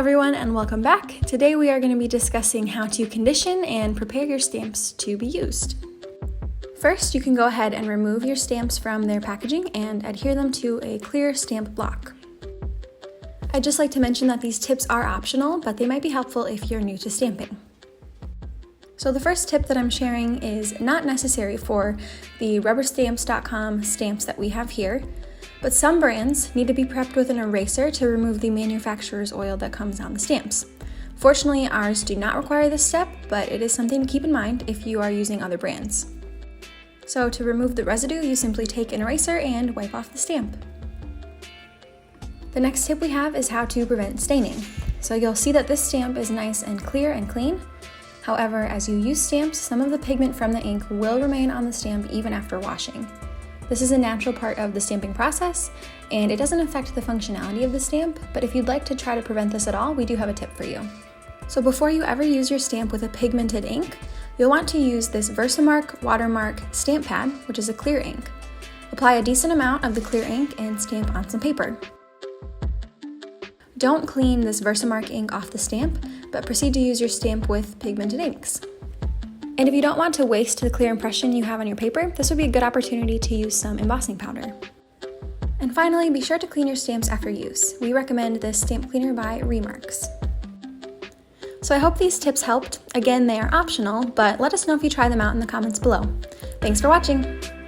everyone, and welcome back. Today we are going to be discussing how to condition and prepare your stamps to be used. First, you can go ahead and remove your stamps from their packaging and adhere them to a clear stamp block. I'd just like to mention that these tips are optional, but they might be helpful if you're new to stamping. So the first tip that I'm sharing is not necessary for the RubberStamps.com stamps that we have here, but some brands need to be prepped with an eraser to remove the manufacturer's oil that comes on the stamps. Fortunately, ours do not require this step, but it is something to keep in mind if you are using other brands. So to remove the residue, you simply take an eraser and wipe off the stamp. The next tip we have is how to prevent staining. So you'll see that this stamp is nice and clear and clean. However, as you use stamps, some of the pigment from the ink will remain on the stamp even after washing. This is a natural part of the stamping process, and it doesn't affect the functionality of the stamp, but if you'd like to try to prevent this at all, we do have a tip for you. So before you ever use your stamp with a pigmented ink, you'll want to use this Versamark Watermark stamp pad, which is a clear ink. Apply a decent amount of the clear ink and stamp on some paper. Don't clean this Versamark ink off the stamp, but proceed to use your stamp with pigmented inks. And if you don't want to waste the clear impression you have on your paper, this would be a good opportunity to use some embossing powder. And finally, be sure to clean your stamps after use. We recommend this stamp cleaner by Remarks. So I hope these tips helped. Again, they are optional, but let us know if you try them out in the comments below. Thanks for watching!